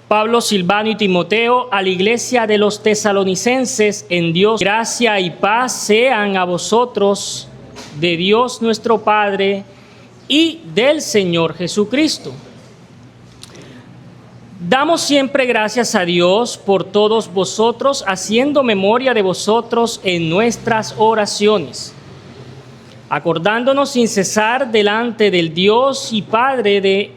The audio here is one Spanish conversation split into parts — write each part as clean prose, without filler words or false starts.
Pablo, Silvano y Timoteo, a la iglesia de los tesalonicenses en Dios, gracia y paz sean a vosotros de Dios nuestro Padre y del Señor Jesucristo. Damos siempre gracias a Dios por todos vosotros, haciendo memoria de vosotros en nuestras oraciones, acordándonos sin cesar delante del Dios y Padre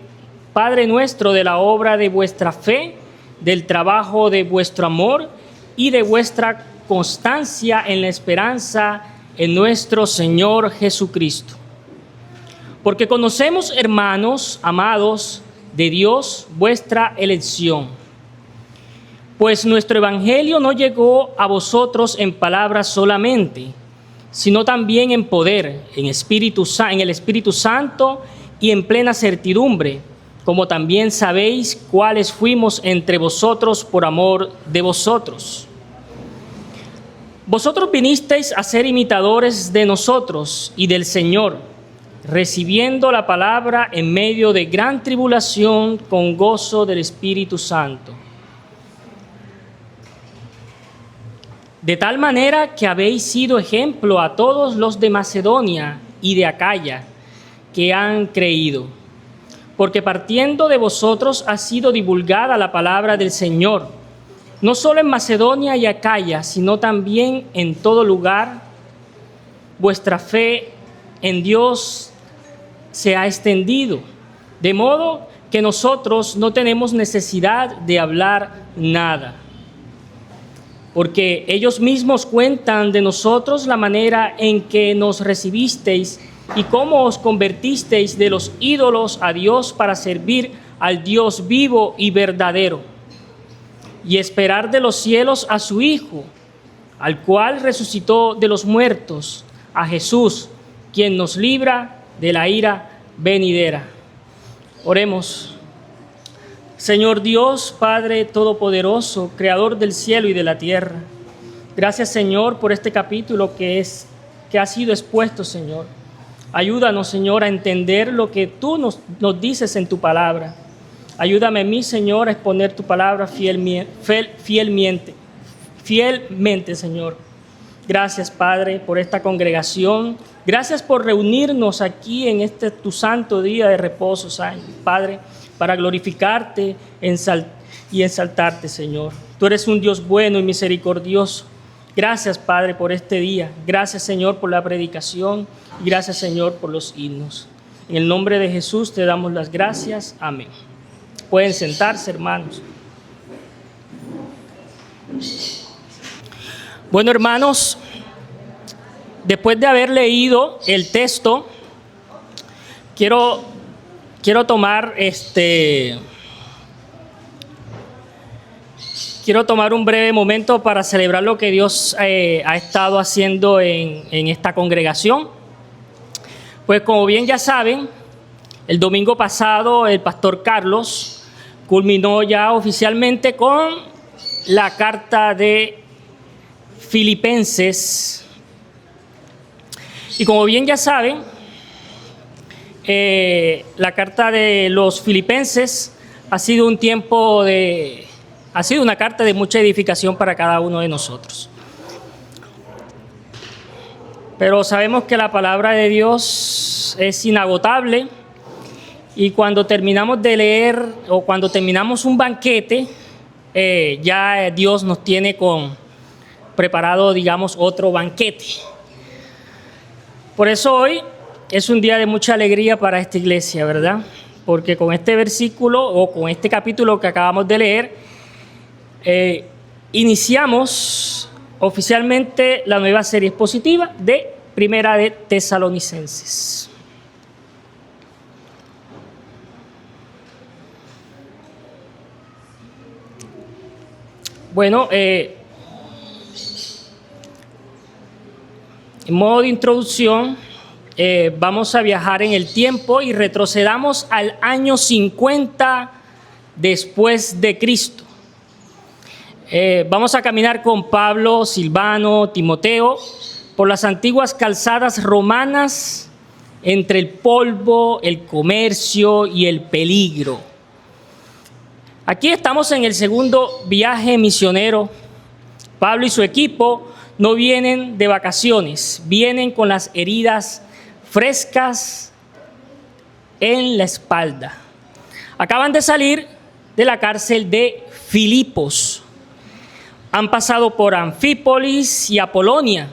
nuestro, de la obra de vuestra fe, del trabajo de vuestro amor y de vuestra constancia en la esperanza en nuestro Señor Jesucristo. Porque conocemos, hermanos amados de Dios, vuestra elección. Pues nuestro evangelio no llegó a vosotros en palabras solamente, sino también en poder, en el Espíritu Santo y en plena certidumbre, como también sabéis cuáles fuimos entre vosotros por amor de vosotros. Vosotros vinisteis a ser imitadores de nosotros y del Señor, recibiendo la palabra en medio de gran tribulación con gozo del Espíritu Santo. De tal manera que habéis sido ejemplo a todos los de Macedonia y de Acaya que han creído. Porque partiendo de vosotros ha sido divulgada la palabra del Señor, no solo en Macedonia y Acaya, sino también en todo lugar. Vuestra fe en Dios se ha extendido, de modo que nosotros no tenemos necesidad de hablar nada, porque ellos mismos cuentan de nosotros la manera en que nos recibisteis y cómo os convertisteis de los ídolos a Dios para servir al Dios vivo y verdadero, y esperar de los cielos a su Hijo, al cual resucitó de los muertos, a Jesús, quien nos libra de la ira venidera. Oremos. Señor Dios, Padre Todopoderoso, Creador del cielo y de la tierra, gracias, Señor, por este capítulo que ha sido expuesto, Señor. Ayúdanos, Señor, a entender lo que tú nos dices en tu palabra. Ayúdame a mí, Señor, a exponer tu palabra fielmente, Señor. Gracias, Padre, por esta congregación. Gracias por reunirnos aquí en este tu santo día de reposo, Padre, para glorificarte y exaltarte, Señor. Tú eres un Dios bueno y misericordioso. Gracias, Padre, por este día. Gracias, Señor, por la predicación. Y gracias, Señor, por los himnos. En el nombre de Jesús te damos las gracias. Amén. Pueden sentarse, hermanos. Bueno, hermanos, después de haber leído el texto, quiero tomar un breve momento para celebrar lo que Dios ha estado haciendo en esta congregación. Pues como bien ya saben, el domingo pasado el pastor Carlos culminó ya oficialmente con la carta de Filipenses. Y como bien ya saben, la carta de los Filipenses ha sido una carta de mucha edificación para cada uno de nosotros. Pero sabemos que la palabra de Dios es inagotable y cuando terminamos de leer o cuando terminamos un banquete, ya Dios nos tiene preparado, digamos, otro banquete. Por eso hoy es un día de mucha alegría para esta iglesia, ¿verdad? Porque con este versículo o con este capítulo que acabamos de leer, iniciamos oficialmente la nueva serie expositiva de Primera de Tesalonicenses. Bueno, en modo de introducción, vamos a viajar en el tiempo y retrocedamos al año 50 después de Cristo. Vamos a caminar con Pablo, Silvano, Timoteo por las antiguas calzadas romanas entre el polvo, el comercio y el peligro. Aquí estamos en el segundo viaje misionero. Pablo y su equipo no vienen de vacaciones, vienen con las heridas frescas en la espalda. Acaban de salir de la cárcel de Filipos. Han pasado por Anfípolis y Apolonia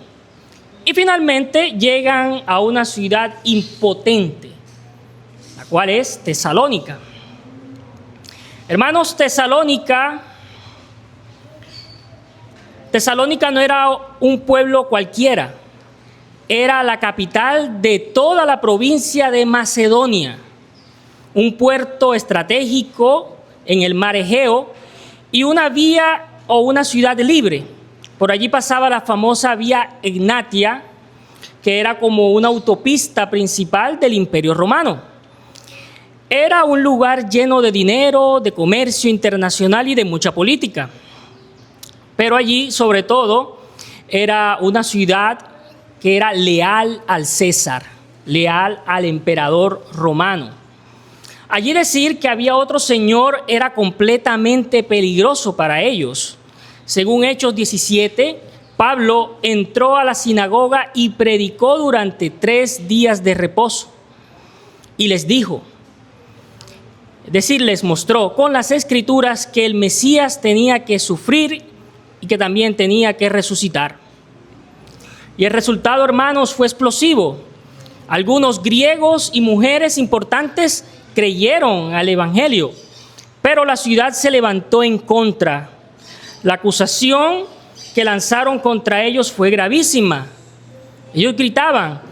y finalmente llegan a una ciudad impotente, la cual es Tesalónica. Hermanos, Tesalónica no era un pueblo cualquiera, era la capital de toda la provincia de Macedonia, un puerto estratégico en el mar Egeo y una vía o una ciudad libre. Por allí pasaba la famosa vía Egnatia, que era como una autopista principal del Imperio Romano. Era un lugar lleno de dinero, de comercio internacional y de mucha política. Pero allí, sobre todo, era una ciudad que era leal al César, leal al emperador romano. Allí decir que había otro señor era completamente peligroso para ellos. Según Hechos 17, Pablo entró a la sinagoga y predicó durante 3 días de reposo. Y les dijo, es decir, les mostró con las Escrituras que el Mesías tenía que sufrir y que también tenía que resucitar. Y el resultado, hermanos, fue explosivo. Algunos griegos y mujeres importantes creyeron al Evangelio, pero la ciudad se levantó en contra. La acusación que lanzaron contra ellos fue gravísima. Ellos gritaban,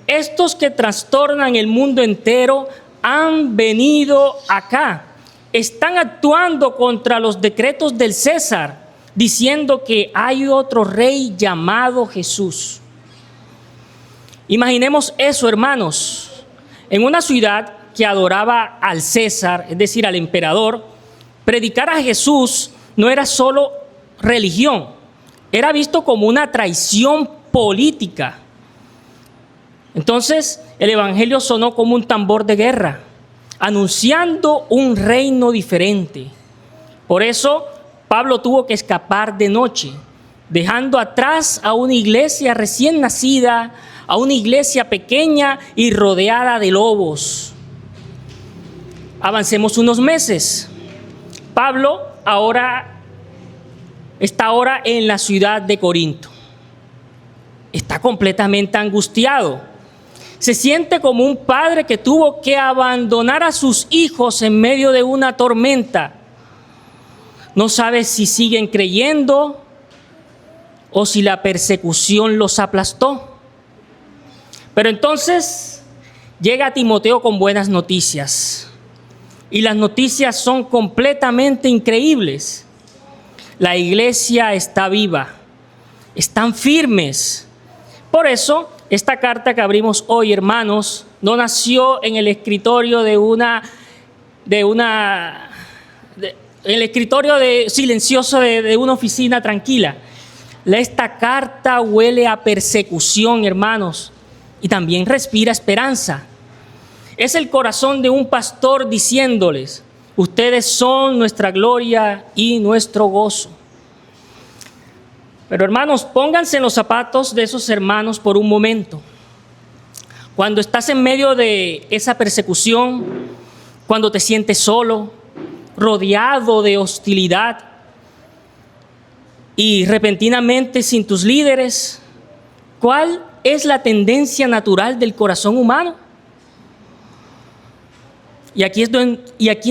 estos que trastornan el mundo entero han venido acá, están actuando contra los decretos del César, diciendo que hay otro rey llamado Jesús. Imaginemos eso, hermanos, en una ciudad que adoraba al César, es decir, al emperador. Predicar a Jesús no era solo religión, era visto como una traición política. Entonces, el evangelio sonó como un tambor de guerra, anunciando un reino diferente. Por eso, Pablo tuvo que escapar de noche, dejando atrás a una iglesia recién nacida, a una iglesia pequeña y rodeada de lobos. Avancemos unos meses. Pablo está ahora en la ciudad de Corinto. Está completamente angustiado. Se siente como un padre que tuvo que abandonar a sus hijos en medio de una tormenta. No sabe si siguen creyendo o si la persecución los aplastó. Pero entonces llega Timoteo con buenas noticias. Y las noticias son completamente increíbles. La iglesia está viva, están firmes. Por eso, esta carta que abrimos hoy, hermanos, no nació en el escritorio silencioso de una oficina tranquila. Esta carta huele a persecución, hermanos, y también respira esperanza. Es el corazón de un pastor diciéndoles, ustedes son nuestra gloria y nuestro gozo. Pero hermanos, pónganse en los zapatos de esos hermanos por un momento. Cuando estás en medio de esa persecución, cuando te sientes solo, rodeado de hostilidad y repentinamente sin tus líderes, ¿cuál es la tendencia natural del corazón humano? Y aquí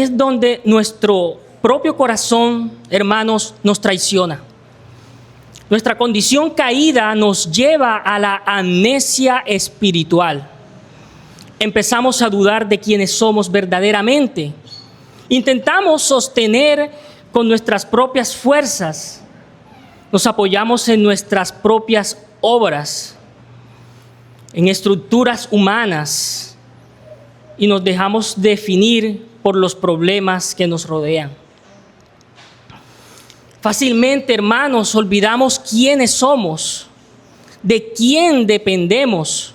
es donde nuestro propio corazón, hermanos, nos traiciona. Nuestra condición caída nos lleva a la amnesia espiritual. Empezamos a dudar de quiénes somos verdaderamente. Intentamos sostener con nuestras propias fuerzas. Nos apoyamos en nuestras propias obras, en estructuras humanas, y nos dejamos definir por los problemas que nos rodean. Fácilmente, hermanos, olvidamos quiénes somos, de quién dependemos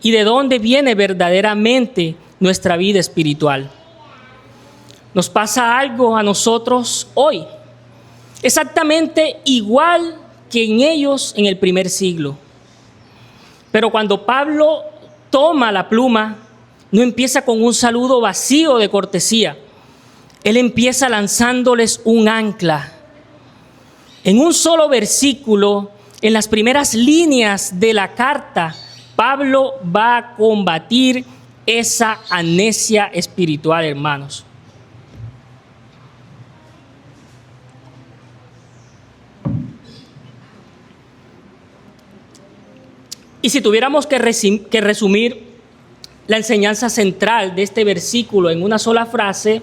y de dónde viene verdaderamente nuestra vida espiritual. Nos pasa algo a nosotros hoy, exactamente igual que en ellos en el primer siglo. Pero cuando Pablo toma la pluma, no empieza con un saludo vacío de cortesía. Él empieza lanzándoles un ancla. En un solo versículo, en las primeras líneas de la carta, Pablo va a combatir esa amnesia espiritual, hermanos. Y si tuviéramos que resumir la enseñanza central de este versículo en una sola frase,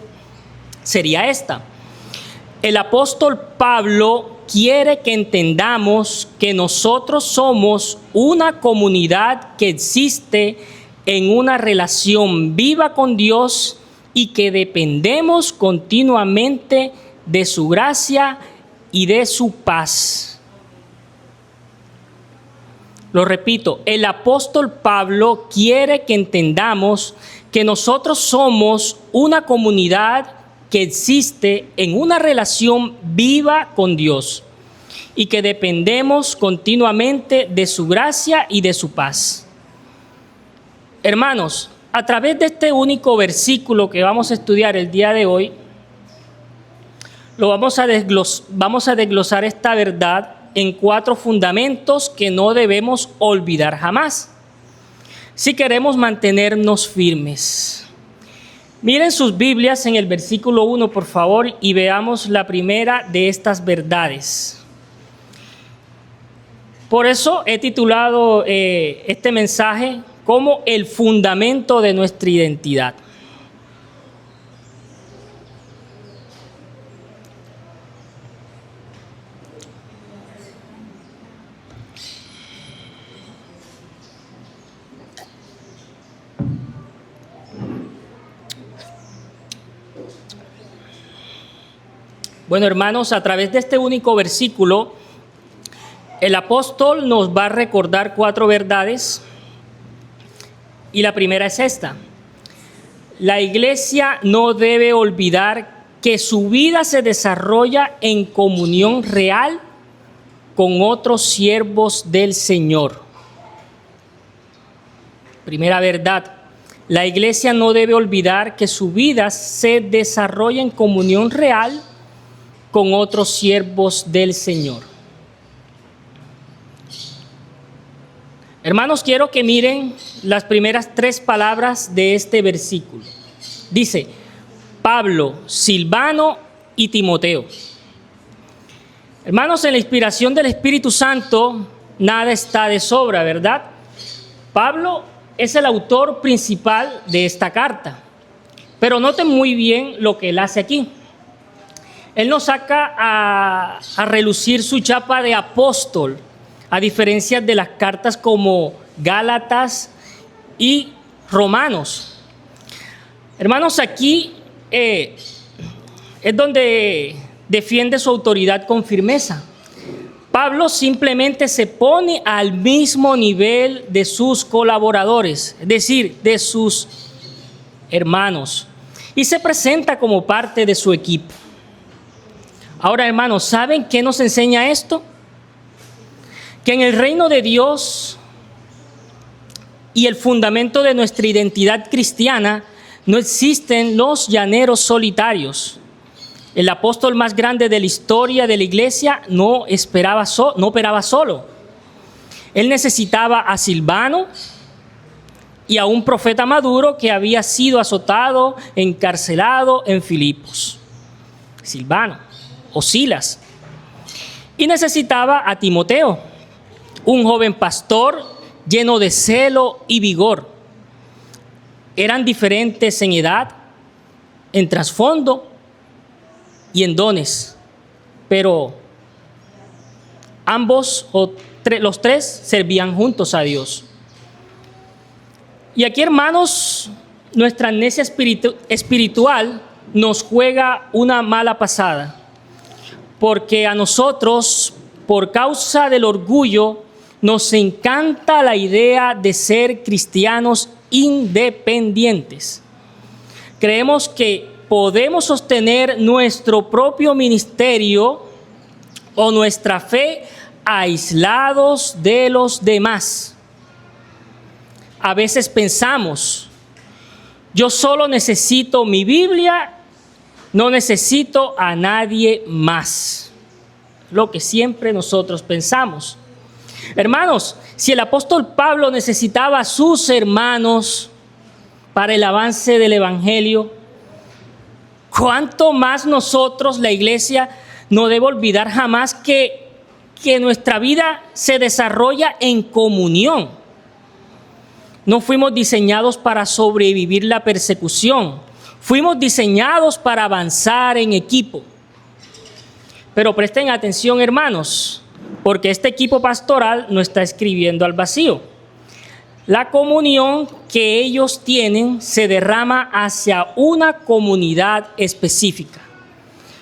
sería esta. El apóstol Pablo quiere que entendamos que nosotros somos una comunidad que existe en una relación viva con Dios y que dependemos continuamente de su gracia y de su paz. Lo repito, el apóstol Pablo quiere que entendamos que nosotros somos una comunidad que existe en una relación viva con Dios y que dependemos continuamente de su gracia y de su paz. Hermanos, a través de este único versículo que vamos a estudiar el día de hoy, vamos a desglosar esta verdad en 4 fundamentos que no debemos olvidar jamás, si queremos mantenernos firmes. Miren sus Biblias en el versículo 1, por favor, y veamos la primera de estas verdades. Por eso he titulado este mensaje como el fundamento de nuestra identidad. Bueno, hermanos, a través de este único versículo, el apóstol nos va a recordar 4 verdades. Y la primera es esta. La iglesia no debe olvidar que su vida se desarrolla en comunión real con otros siervos del Señor. Primera verdad. La iglesia no debe olvidar que su vida se desarrolla en comunión real con otros siervos del Señor. Hermanos, quiero que miren las primeras 3 palabras de este versículo. Dice, Pablo, Silvano y Timoteo. Hermanos, en la inspiración del Espíritu Santo, nada está de sobra, ¿verdad? Pablo es el autor principal de esta carta. Pero noten muy bien lo que él hace aquí. Él no saca a relucir su chapa de apóstol, a diferencia de las cartas como Gálatas y Romanos. Hermanos, aquí es donde defiende su autoridad con firmeza. Pablo simplemente se pone al mismo nivel de sus colaboradores, es decir, de sus hermanos, y se presenta como parte de su equipo. Ahora, hermanos, ¿saben qué nos enseña esto? Que en el reino de Dios y el fundamento de nuestra identidad cristiana no existen los llaneros solitarios. El apóstol más grande de la historia de la iglesia no operaba solo. Él necesitaba a Silvano y a un profeta maduro que había sido azotado, encarcelado en Filipos. Silvano o Silas. Y necesitaba a Timoteo, un joven pastor lleno de celo y vigor. Eran diferentes en edad, en trasfondo y en dones, pero ambos los 3 servían juntos a Dios. Y aquí, hermanos, nuestra amnesia espiritual nos juega una mala pasada, porque a nosotros, por causa del orgullo, nos encanta la idea de ser cristianos independientes. Creemos que podemos sostener nuestro propio ministerio o nuestra fe aislados de los demás. A veces pensamos, yo solo necesito mi Biblia, no necesito a nadie más. Lo que siempre nosotros pensamos. Hermanos, si el apóstol Pablo necesitaba a sus hermanos para el avance del evangelio, ¿cuánto más nosotros, la iglesia, no debe olvidar jamás que nuestra vida se desarrolla en comunión? No fuimos diseñados para sobrevivir la persecución. Fuimos diseñados para avanzar en equipo. Pero presten atención, hermanos, porque este equipo pastoral no está escribiendo al vacío. La comunión que ellos tienen se derrama hacia una comunidad específica.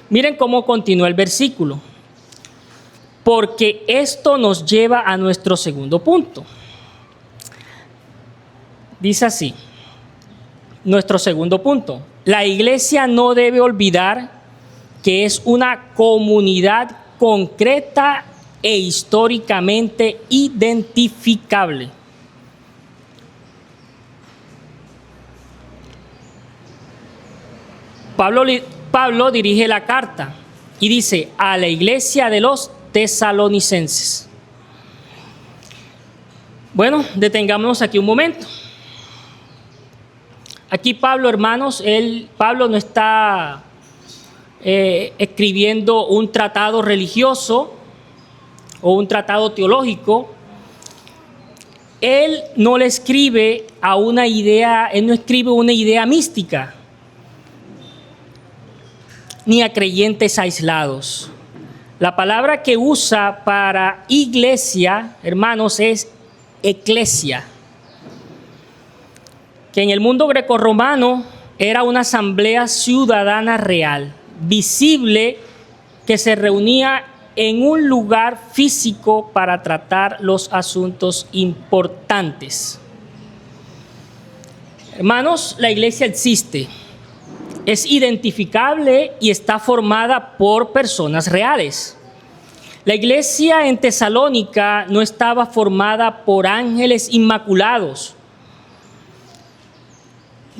Miren cómo continúa el versículo. Porque esto nos lleva a nuestro segundo punto. Dice así, nuestro segundo punto. La iglesia no debe olvidar que es una comunidad concreta e históricamente identificable. Pablo dirige la carta y dice a la iglesia de los tesalonicenses. Bueno, detengámonos aquí un momento. Aquí Pablo, hermanos, Pablo no está escribiendo un tratado religioso o un tratado teológico. Él no le escribe a una idea, él no escribe una idea mística, ni a creyentes aislados. La palabra que usa para iglesia, hermanos, es eclesia, que en el mundo grecorromano era una asamblea ciudadana real, visible, que se reunía en un lugar físico para tratar los asuntos importantes. Hermanos, la iglesia existe, es identificable y está formada por personas reales. La iglesia en Tesalónica no estaba formada por ángeles inmaculados.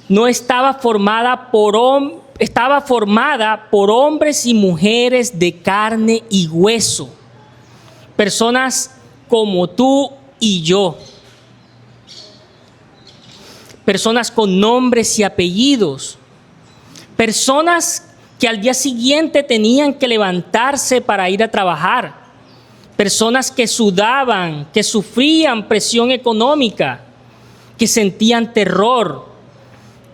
No estaba formada estaba formada por hombres y mujeres de carne y hueso. Personas como tú y yo. Personas con nombres y apellidos. Personas que al día siguiente tenían que levantarse para ir a trabajar. Personas que sudaban, que sufrían presión económica, que sentían terror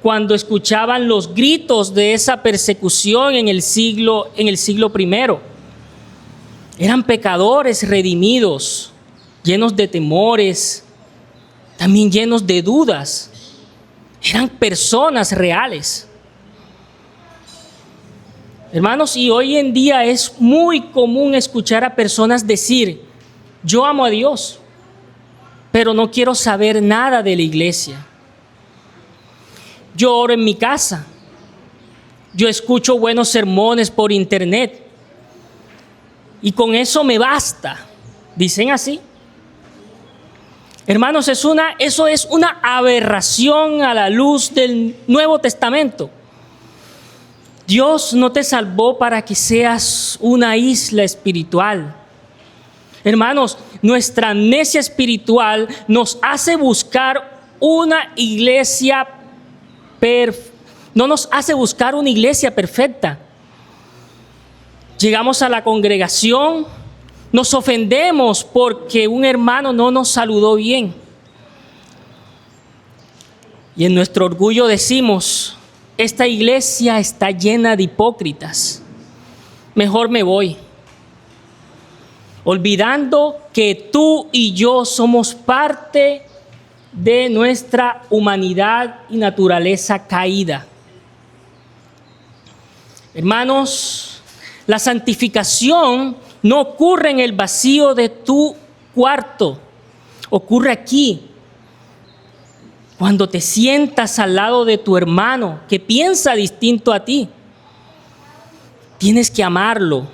cuando escuchaban los gritos de esa persecución en el siglo I. Eran pecadores redimidos, llenos de temores, también llenos de dudas. Eran personas reales. Hermanos, y hoy en día es muy común escuchar a personas decir, yo amo a Dios, pero no quiero saber nada de la iglesia. Yo oro en mi casa. Yo escucho buenos sermones por internet. Y con eso me basta. Dicen así. Hermanos, eso es una aberración a la luz del Nuevo Testamento. Dios no te salvó para que seas una isla espiritual. Hermanos, nuestra amnesia espiritual nos hace buscar una iglesia no nos hace buscar una iglesia perfecta. Llegamos a la congregación, nos ofendemos porque un hermano no nos saludó bien. Y en nuestro orgullo decimos, esta iglesia está llena de hipócritas, mejor me voy. Olvidando que tú y yo somos parte de nuestra humanidad y naturaleza caída. Hermanos, la santificación no ocurre en el vacío de tu cuarto, ocurre aquí. Cuando te sientas al lado de tu hermano que piensa distinto a ti, tienes que amarlo.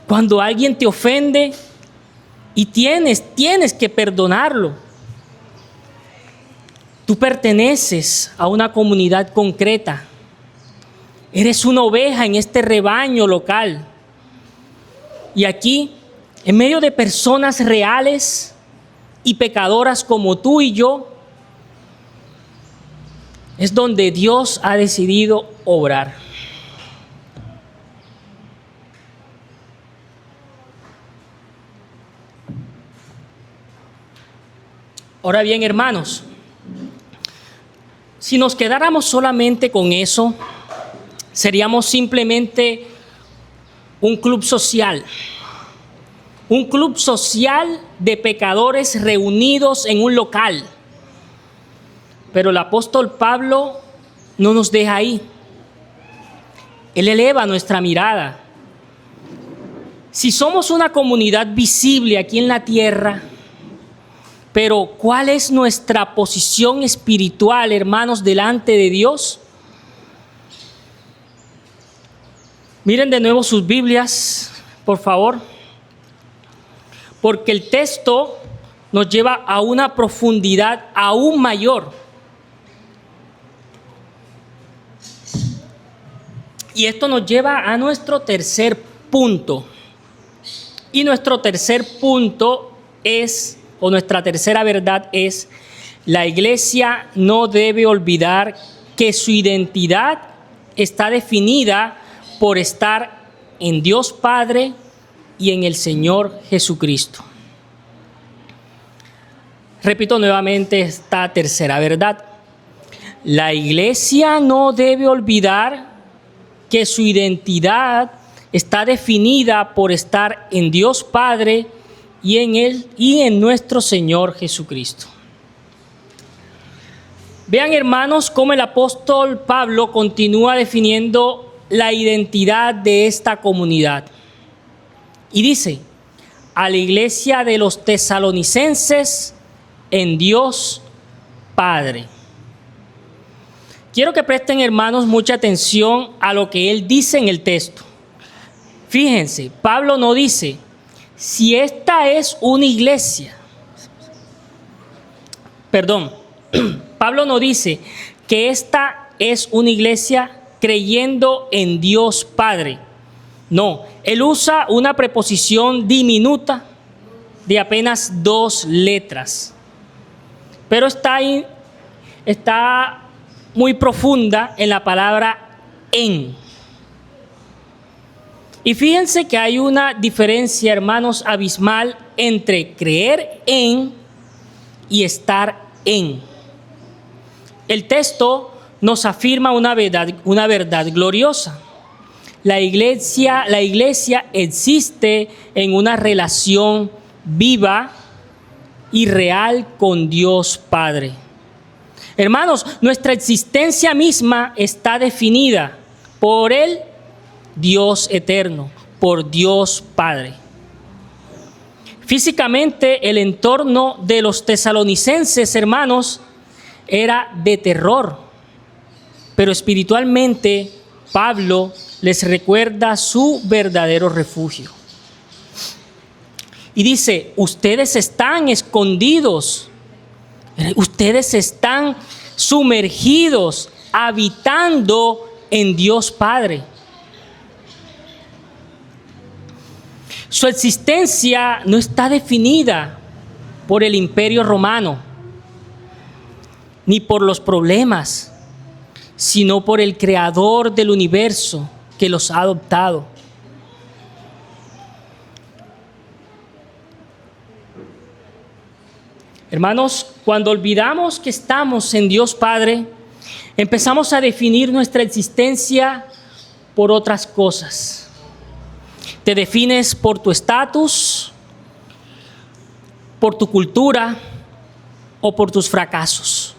Cuando alguien te ofende y tienes que perdonarlo. Tú perteneces a una comunidad concreta. Eres una oveja en este rebaño local. Y aquí, en medio de personas reales y pecadoras como tú y yo, es donde Dios ha decidido obrar. Ahora bien, hermanos, si nos quedáramos solamente con eso, seríamos simplemente un club social de pecadores reunidos en un local. Pero el apóstol Pablo no nos deja ahí. Él eleva nuestra mirada. Si somos una comunidad visible aquí en la tierra, pero ¿cuál es nuestra posición espiritual, hermanos, delante de Dios? Miren de nuevo sus Biblias, por favor, porque el texto nos lleva a una profundidad aún mayor. Y esto nos lleva a nuestro tercer punto. Y nuestro tercer punto es, o nuestra tercera verdad es, la iglesia no debe olvidar que su identidad está definida por estar en Dios Padre y en el Señor Jesucristo. Repito nuevamente esta tercera verdad. La iglesia no debe olvidar que su identidad está definida por estar en Dios Padre y en Él y en nuestro Señor Jesucristo. Vean, hermanos, cómo el apóstol Pablo continúa definiendo la identidad de esta comunidad. Y dice, a la iglesia de los tesalonicenses en Dios Padre. Quiero que presten, hermanos, mucha atención a lo que él dice en el texto. Fíjense, Pablo no dice, si esta es una iglesia. Pablo no dice que esta es una iglesia creyendo en Dios Padre. No, él usa una preposición diminuta de apenas 2 letras. Pero está muy profunda en la palabra en. Y fíjense que hay una diferencia, hermanos, abismal entre creer en y estar en. El texto nos afirma una verdad gloriosa. La iglesia existe en una relación viva y real con Dios Padre. Hermanos, nuestra existencia misma está definida por el Dios eterno, por Dios Padre. Físicamente, el entorno de los tesalonicenses, hermanos, era de terror, pero espiritualmente Pablo les recuerda su verdadero refugio. Y dice, ustedes están escondidos, ustedes están sumergidos, habitando en Dios Padre. Su existencia no está definida por el Imperio Romano, ni por los problemas, sino por el Creador del universo que los ha adoptado. Hermanos, cuando olvidamos que estamos en Dios Padre, empezamos a definir nuestra existencia por otras cosas. Te defines por tu estatus, por tu cultura o por tus fracasos.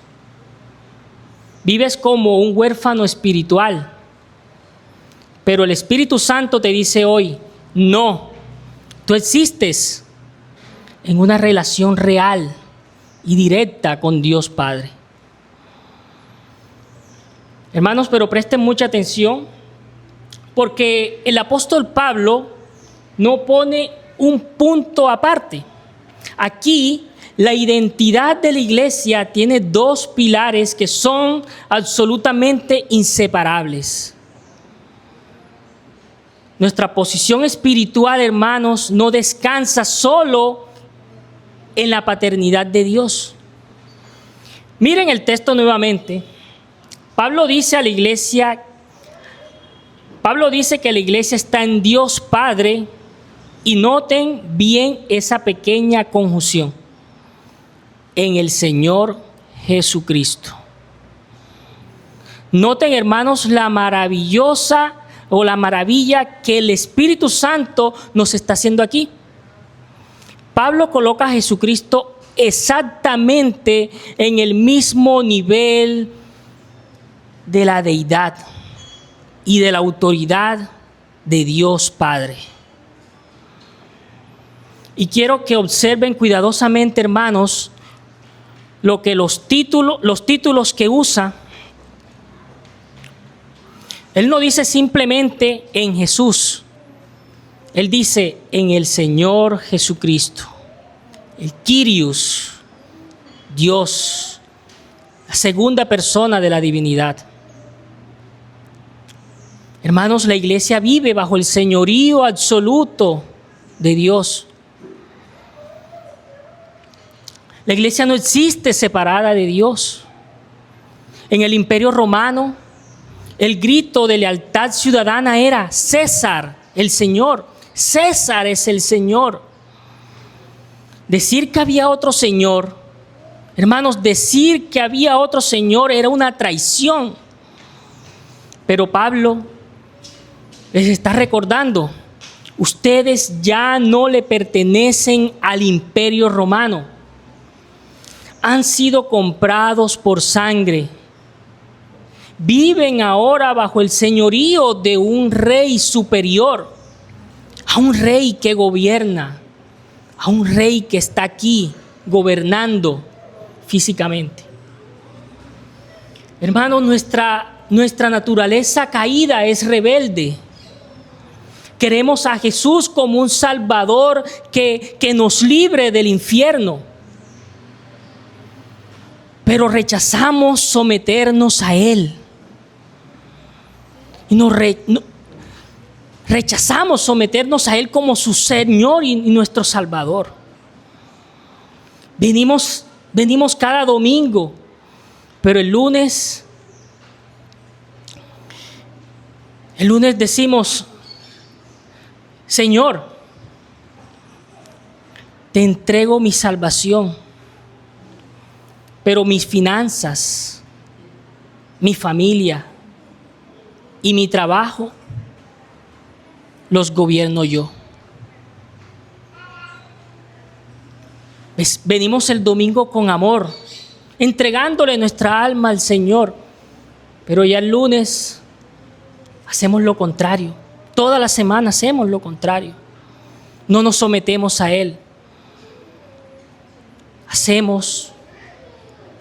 Vives como un huérfano espiritual. Pero el Espíritu Santo te dice hoy, no, tú existes en una relación real y directa con Dios Padre. Hermanos, pero presten mucha atención, porque el apóstol Pablo no pone un punto aparte. Aquí la identidad de la iglesia tiene dos pilares que son absolutamente inseparables. Nuestra posición espiritual, hermanos, no descansa solo en la paternidad de Dios. Miren el texto nuevamente. Pablo dice que la iglesia está en Dios Padre, y noten bien esa pequeña conjunción: en el Señor Jesucristo. Noten, hermanos, la maravilla que el Espíritu Santo nos está haciendo aquí. Pablo coloca a Jesucristo exactamente en el mismo nivel de la deidad y de la autoridad de Dios Padre. Y quiero que observen cuidadosamente, hermanos, los títulos que usa. Él no dice simplemente en Jesús. Él dice en el Señor Jesucristo. El Kyrios, Dios, la segunda persona de la divinidad. Hermanos, la iglesia vive bajo el señorío absoluto de Dios. La iglesia no existe separada de Dios. En el Imperio Romano, el grito de lealtad ciudadana era: César, el Señor. César es el Señor. Decir que había otro Señor, hermanos, decir que había otro Señor era una traición. Pero Pablo les está recordando: ustedes ya no le pertenecen al Imperio Romano. Han sido comprados por sangre. Viven ahora bajo el señorío de un rey superior, a un rey que gobierna, a un rey que está aquí gobernando físicamente. Hermanos, nuestra naturaleza caída es rebelde. Queremos a Jesús como un Salvador que nos libre del infierno. Pero rechazamos someternos a Él. Y rechazamos someternos a Él como su Señor y nuestro Salvador. Venimos cada domingo, pero el lunes decimos: Señor, te entrego mi salvación, pero mis finanzas, mi familia y mi trabajo los gobierno yo. Venimos el domingo con amor, entregándole nuestra alma al Señor, pero ya el lunes hacemos lo contrario. Toda la semana hacemos lo contrario. No nos sometemos a Él. Hacemos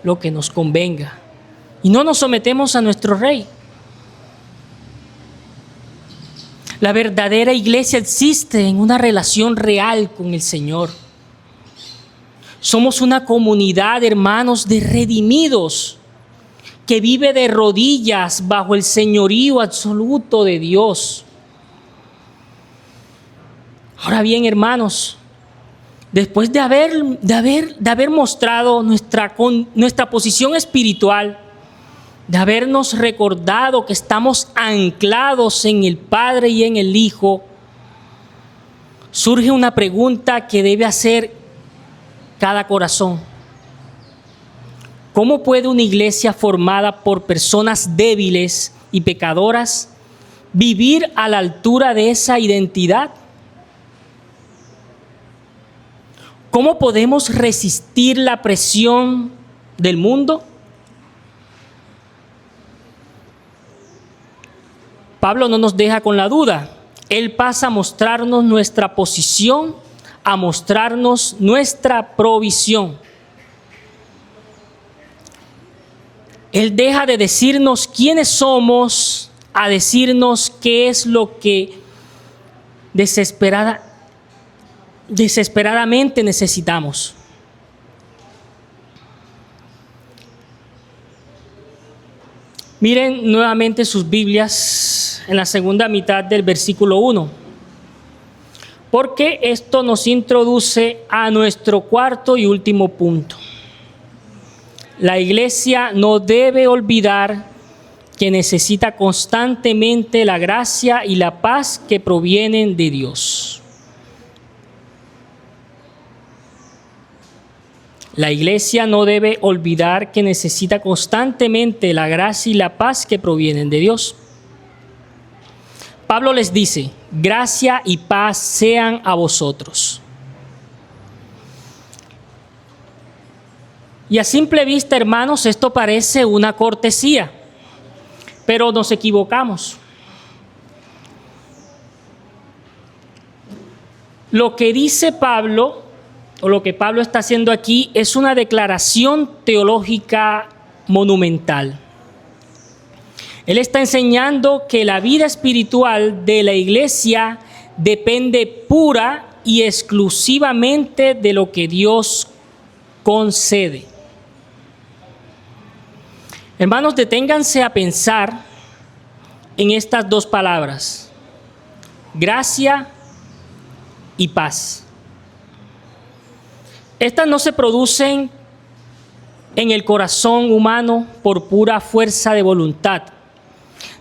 lo que nos convenga y no nos sometemos a nuestro Rey. La verdadera iglesia existe en una relación real con el Señor. Somos una comunidad, hermanos, de redimidos que vive de rodillas bajo el señorío absoluto de Dios. Ahora bien, hermanos, después de haber mostrado nuestra posición espiritual, de habernos recordado que estamos anclados en el Padre y en el Hijo, surge una pregunta que debe hacer cada corazón. ¿Cómo puede una iglesia formada por personas débiles y pecadoras vivir a la altura de esa identidad? ¿Cómo podemos resistir la presión del mundo? Pablo no nos deja con la duda. Él pasa a mostrarnos nuestra posición, a mostrarnos nuestra provisión. Él deja de decirnos quiénes somos a decirnos qué es lo que desesperadamente necesitamos. Miren nuevamente sus Biblias en la segunda mitad del versículo 1, porque esto nos introduce a nuestro cuarto y último punto. La iglesia no debe olvidar que necesita constantemente la gracia y la paz que provienen de Dios. La iglesia no debe olvidar que necesita constantemente la gracia y la paz que provienen de Dios. Pablo les dice: gracia y paz sean a vosotros. Y a simple vista, hermanos, esto parece una cortesía, pero nos equivocamos. Lo que dice Pablo, o lo que Pablo está haciendo aquí, es una declaración teológica monumental. Él está enseñando que la vida espiritual de la iglesia depende pura y exclusivamente de lo que Dios concede. Hermanos, deténganse a pensar en estas dos palabras: gracia y paz. Estas no se producen en el corazón humano por pura fuerza de voluntad.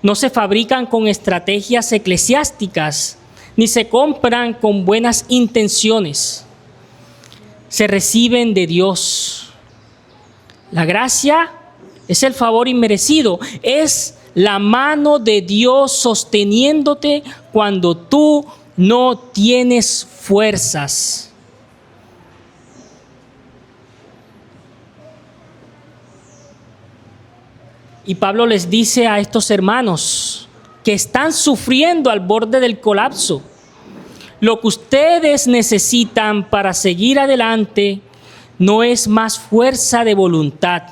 No se fabrican con estrategias eclesiásticas, ni se compran con buenas intenciones. Se reciben de Dios. La gracia es el favor inmerecido, es la mano de Dios sosteniéndote cuando tú no tienes fuerzas. Y Pablo les dice a estos hermanos que están sufriendo al borde del colapso: lo que ustedes necesitan para seguir adelante no es más fuerza de voluntad.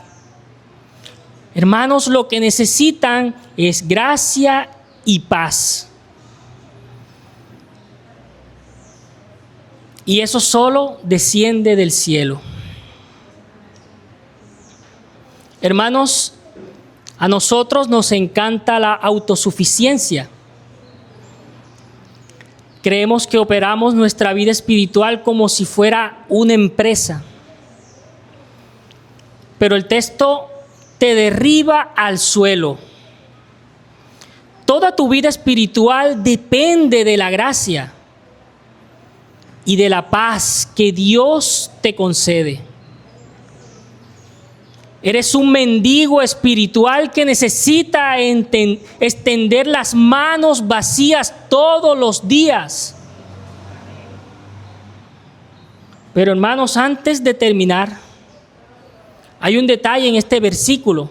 Hermanos, lo que necesitan es gracia y paz. Y eso solo desciende del cielo. Hermanos, a nosotros nos encanta la autosuficiencia. Creemos que operamos nuestra vida espiritual como si fuera una empresa. Pero el texto te derriba al suelo. Toda tu vida espiritual depende de la gracia y de la paz que Dios te concede. Eres un mendigo espiritual que necesita extender las manos vacías todos los días. Pero hermanos, antes de terminar, hay un detalle en este versículo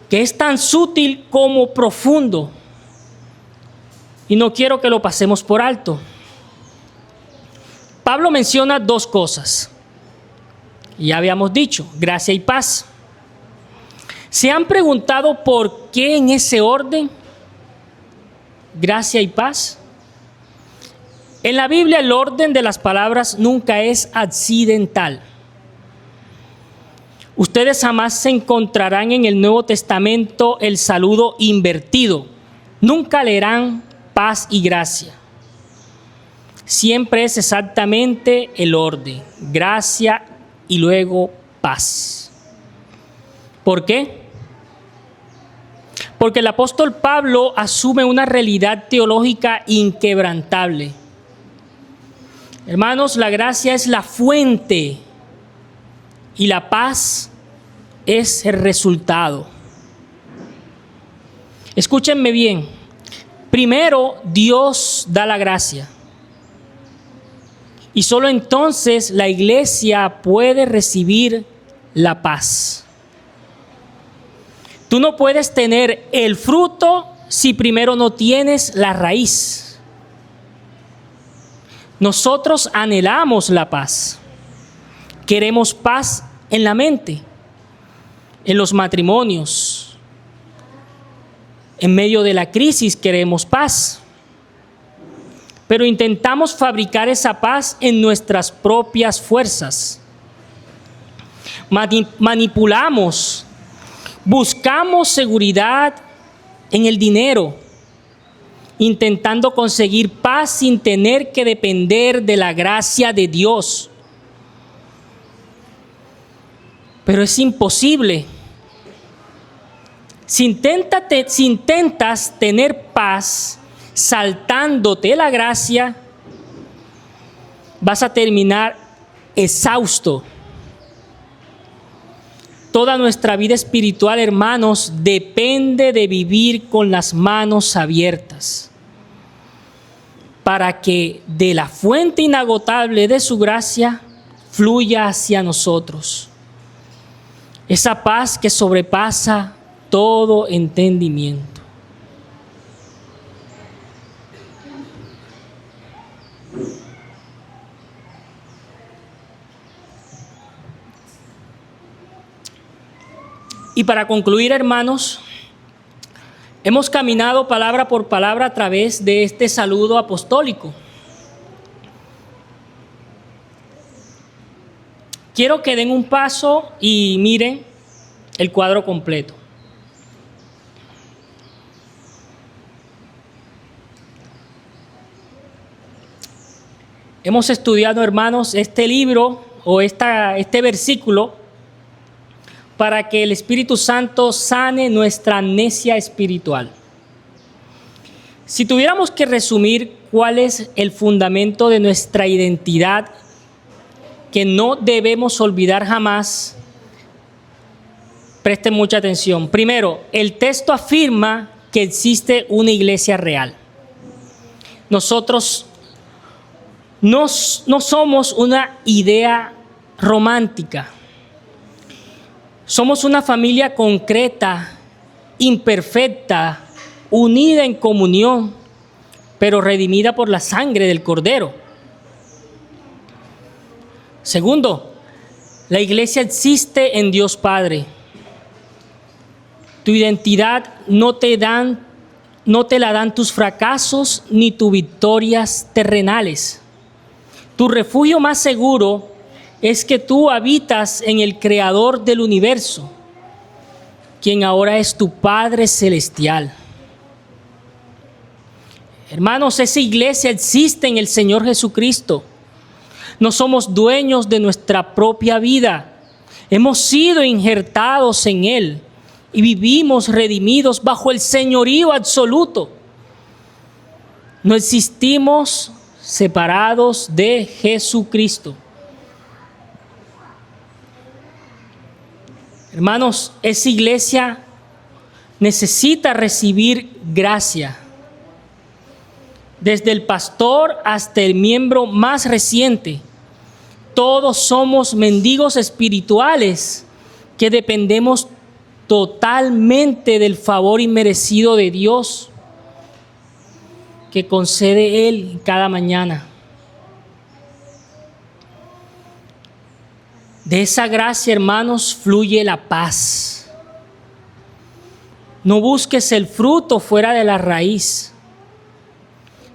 que es tan sutil como profundo, y no quiero que lo pasemos por alto. Pablo menciona dos cosas. Ya habíamos dicho, gracia y paz. ¿Se han preguntado por qué en ese orden? Gracia y paz. En la Biblia el orden de las palabras nunca es accidental. Ustedes jamás se encontrarán en el Nuevo Testamento el saludo invertido. Nunca leerán paz y gracia. Siempre es exactamente el orden, gracia y luego paz. ¿Por qué? Porque el apóstol Pablo asume una realidad teológica inquebrantable. Hermanos, la gracia es la fuente y la paz es el resultado. Escúchenme bien. Primero, Dios da la gracia. Y solo entonces la iglesia puede recibir la paz. Tú no puedes tener el fruto si primero no tienes la raíz. Nosotros anhelamos la paz. Queremos paz en la mente. en los matrimonios. En medio de la crisis queremos paz, pero intentamos fabricar esa paz en nuestras propias fuerzas. Manipulamos, buscamos seguridad en el dinero, intentando conseguir paz sin tener que depender de la gracia de Dios. Pero es imposible. Si intentas tener paz saltándote la gracia, vas a terminar exhausto. Toda nuestra vida espiritual, hermanos, depende de vivir con las manos abiertas, para que de la fuente inagotable de su gracia fluya hacia nosotros esa paz que sobrepasa todo entendimiento. Y para concluir, hermanos, hemos caminado palabra por palabra a través de este saludo apostólico. Quiero que den un paso y miren el cuadro completo. Hemos estudiado, hermanos, este libro o este versículo para que el Espíritu Santo sane nuestra amnesia espiritual. Si tuviéramos que resumir cuál es el fundamento de nuestra identidad que no debemos olvidar jamás, presten mucha atención. Primero, el texto afirma que existe una iglesia real. Nosotros no somos una idea romántica. Somos una familia concreta, imperfecta, unida en comunión, pero redimida por la sangre del Cordero. Segundo, la iglesia existe en Dios Padre. Tu identidad no te la dan tus fracasos ni tus victorias terrenales. Tu refugio más seguro es que tú habitas en el Creador del universo, quien ahora es tu Padre celestial. Hermanos, esa iglesia existe en el Señor Jesucristo. No somos dueños de nuestra propia vida. Hemos sido injertados en Él y vivimos redimidos bajo el señorío absoluto. No existimos separados de Jesucristo. Hermanos, esa iglesia necesita recibir gracia. Desde el pastor hasta el miembro más reciente, todos somos mendigos espirituales que dependemos totalmente del favor inmerecido de Dios que concede Él cada mañana. De esa gracia, hermanos, fluye la paz. No busques el fruto fuera de la raíz.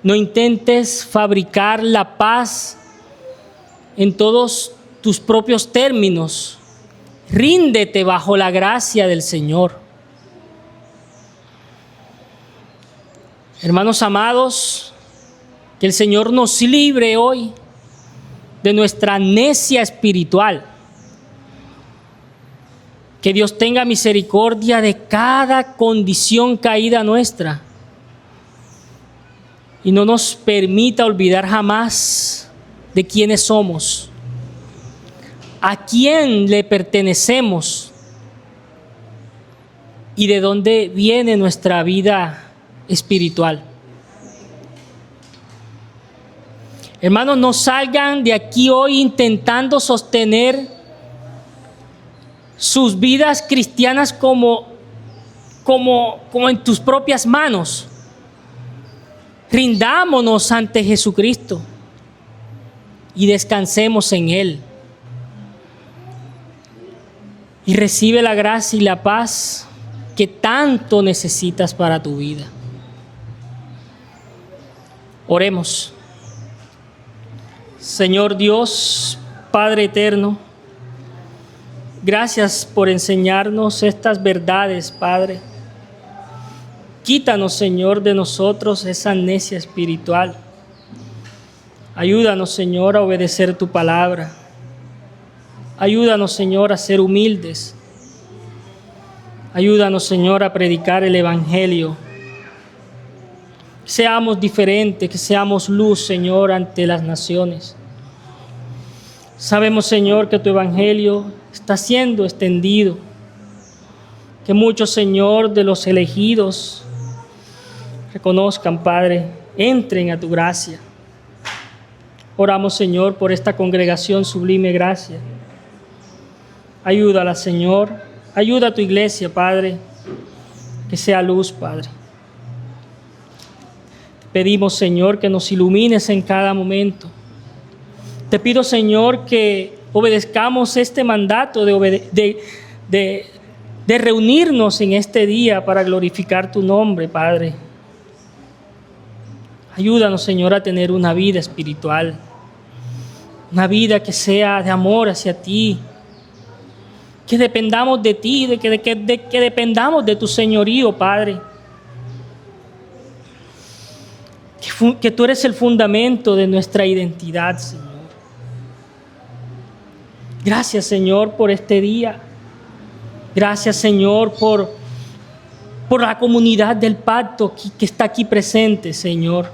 No intentes fabricar la paz en todos tus propios términos. Ríndete bajo la gracia del Señor. Hermanos amados, que el Señor nos libre hoy de nuestra amnesia espiritual. Que Dios tenga misericordia de cada condición caída nuestra y no nos permita olvidar jamás de quiénes somos, a quién le pertenecemos y de dónde viene nuestra vida espiritual. Hermanos, no salgan de aquí hoy intentando sostener sus vidas cristianas como en tus propias manos. Rindámonos ante Jesucristo y descansemos en Él. y recibe la gracia y la paz que tanto necesitas para tu vida. Oremos. Señor Dios, Padre eterno, gracias por enseñarnos estas verdades, Padre. Quítanos, Señor, de nosotros esa amnesia espiritual. Ayúdanos, Señor, a obedecer tu palabra. Ayúdanos, Señor, a ser humildes. Ayúdanos, Señor, a predicar el Evangelio. Seamos diferentes, que seamos luz, Señor, ante las naciones. Sabemos, Señor, que tu Evangelio está siendo extendido. Que muchos, Señor, de los elegidos reconozcan, Padre, entren a tu gracia. Oramos, Señor, por esta congregación Sublime Gracia. Ayúdala, Señor. Ayuda a tu iglesia, Padre, que sea luz, Padre. Te pedimos, Señor, que nos ilumines en cada momento. Te pido, Señor, que obedezcamos este mandato de reunirnos en este día para glorificar tu nombre, Padre. Ayúdanos, Señor, a tener una vida espiritual, una vida que sea de amor hacia ti, que dependamos de ti, que dependamos de tu señorío, Padre. Que tú eres el fundamento de nuestra identidad, Señor. Gracias, Señor, por este día. Gracias, Señor, por la comunidad del pacto que está aquí presente, Señor.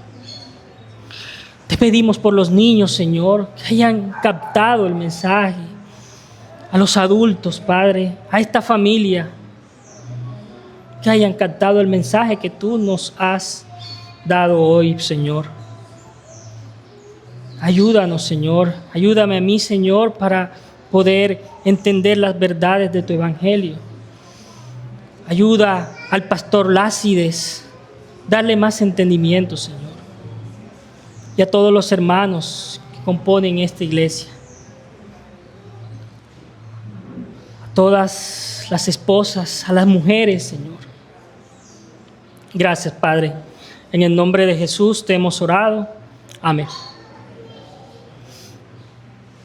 Te pedimos por los niños, Señor, que hayan captado el mensaje. A los adultos, Padre, a esta familia, que hayan captado el mensaje que tú nos has dado hoy, Señor. Ayúdanos, Señor. Ayúdame a mí, Señor, para poder entender las verdades de tu Evangelio. Ayuda al pastor Lácides, darle más entendimiento, Señor. Y a todos los hermanos que componen esta iglesia. A todas las esposas, a las mujeres, Señor. Gracias, Padre. En el nombre de Jesús te hemos orado. Amén.